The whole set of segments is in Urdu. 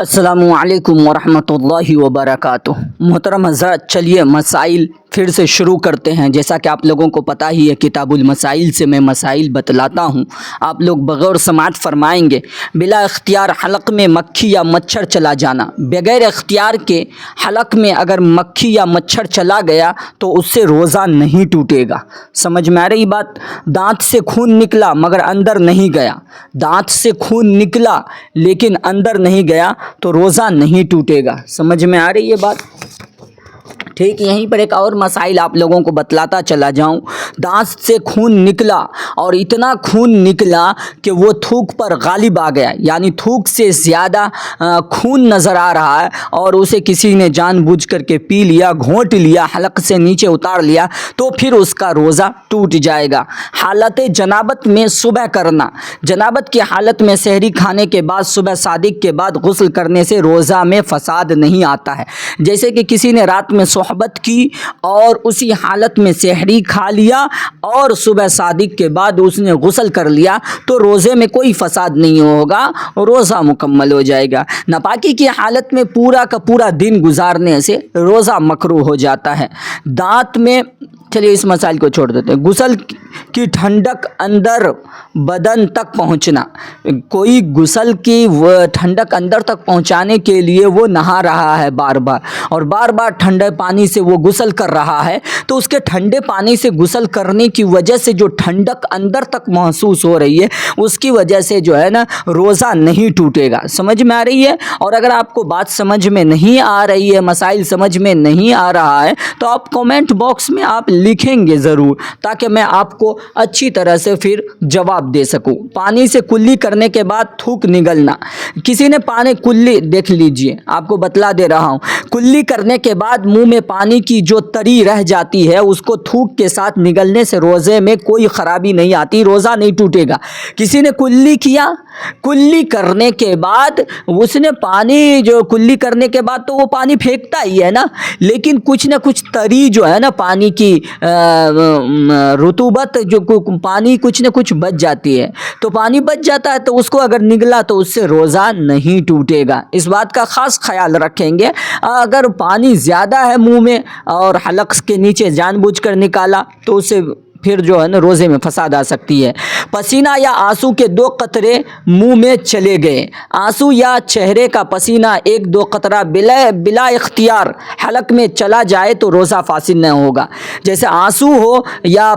السلام علیکم ورحمۃ اللہ وبرکاتہ۔ محترم حضرات، چلیے مسائل پھر سے شروع کرتے ہیں۔ جیسا کہ آپ لوگوں کو پتہ ہی ہے، کتاب المسائل سے میں مسائل بتلاتا ہوں، آپ لوگ بغور سماعت فرمائیں گے۔ بلا اختیار حلق میں مکھی یا مچھر چلا جانا، بغیر اختیار کے حلق میں اگر مکھی یا مچھر چلا گیا تو اس سے روزہ نہیں ٹوٹے گا۔ سمجھ میں آ رہی بات؟ دانت سے خون نکلا مگر اندر نہیں گیا، دانت سے خون نکلا لیکن اندر نہیں گیا تو روزہ نہیں ٹوٹے گا۔ سمجھ میں آ رہی ہے بات؟ ٹھیک، یہیں پر ایک اور مسائل آپ لوگوں کو بتلاتا چلا جاؤں۔ دانت سے خون نکلا اور اتنا خون نکلا کہ وہ تھوک پر غالب آ گیا، یعنی تھوک سے زیادہ خون نظر آ رہا ہے اور اسے کسی نے جان بوجھ کر کے پی لیا، گھونٹ لیا، حلق سے نیچے اتار لیا، تو پھر اس کا روزہ ٹوٹ جائے گا۔ حالت جنابت میں صبح کرنا، جنابت کی حالت میں سحری کھانے کے بعد صبح صادق کے بعد غسل کرنے سے روزہ میں فساد نہیں آتا ہے۔ جیسے کہ کسی نے رات میں صحبت کی اور اسی حالت میں سحری کھا لیا اور صبح صادق کے بعد اس نے غسل کر لیا تو روزے میں کوئی فساد نہیں ہوگا، روزہ مکمل ہو جائے گا۔ ناپاکی کی حالت میں پورا کا پورا دن گزارنے سے روزہ مکروہ ہو جاتا ہے۔ دانت میں، چلیے اس مسائل کو چھوڑ دیتے ہیں۔ غسل کی ٹھنڈک اندر بدن تک پہنچنا، کوئی غسل کی ٹھنڈک اندر تک پہنچانے کے لیے وہ نہا رہا ہے بار بار اور بار بار ٹھنڈے پانی سے وہ غسل کر رہا ہے، تو اس کے ٹھنڈے پانی سے غسل کرنے کی وجہ سے جو ٹھنڈک اندر تک محسوس ہو رہی ہے اس کی وجہ سے جو ہے نا روزہ نہیں ٹوٹے گا۔ سمجھ میں آ رہی ہے؟ اور اگر آپ کو بات سمجھ میں نہیں آ رہی ہے، مسائل سمجھ میں نہیں آ رہا ہے، تو آپ کومنٹ باکس میں آپ لکھیں گے ضرور، تاکہ میں آپ کو اچھی طرح سے پھر جواب دے سکوں۔ پانی سے کلی کرنے کے بعد تھوک نگلنا، کسی نے پانی کلی، دیکھ لیجئے آپ کو بتلا دے رہا ہوں، کلی کرنے کے بعد منہ میں پانی کی جو تری رہ جاتی ہے اس کو تھوک کے ساتھ نگلنے سے روزے میں کوئی خرابی نہیں آتی، روزہ نہیں ٹوٹے گا۔ کسی نے کلی کیا، کلی کرنے کے بعد اس نے پانی، جو کلی کرنے کے بعد تو وہ پانی پھینکتا ہی ہے نا، لیکن کچھ نہ کچھ تری جو ہے نا پانی کی رطوبت، جو پانی کچھ نہ کچھ بچ جاتی ہے، تو پانی بچ جاتا ہے تو اس کو اگر نگلا تو اس سے روزہ نہیں ٹوٹے گا۔ اس بات کا خاص خیال رکھیں گے۔ اگر پانی زیادہ ہے منہ میں اور حلق کے نیچے جان بوجھ کر نکالا تو اسے پھر جو ہے نا روزے میں فساد آ سکتی ہے۔ پسینہ یا آنسو کے 2 قطرے منہ میں چلے گئے، آنسو یا چہرے کا پسینہ 1-2 قطرہ بلا اختیار حلق میں چلا جائے تو روزہ فاسد نہ ہوگا۔ جیسے آنسو ہو یا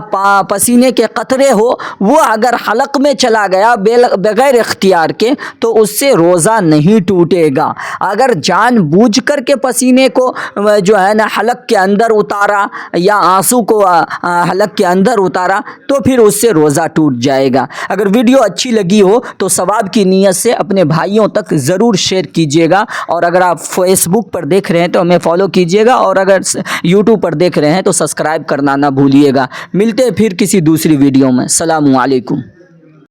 پسینے کے قطرے ہو، وہ اگر حلق میں چلا گیا بغیر اختیار کے تو اس سے روزہ نہیں ٹوٹے گا۔ اگر جان بوجھ کر کے پسینے کو جو ہے نا حلق کے اندر اتارا یا آنسو کو حلق کے اندر اتارا تو پھر اس سے روزہ ٹوٹ جائے گا۔ اگر ویڈیو اچھی لگی ہو تو ثواب کی نیت سے اپنے بھائیوں تک ضرور شیئر کیجیے گا، اور اگر آپ فیس بک پر دیکھ رہے ہیں تو ہمیں فالو کیجیے گا، اور اگر یوٹیوب پر دیکھ رہے ہیں تو سبسکرائب کرنا نہ بھولیے گا۔ ملتے ہیں پھر کسی دوسری ویڈیو میں۔ السلام علیکم۔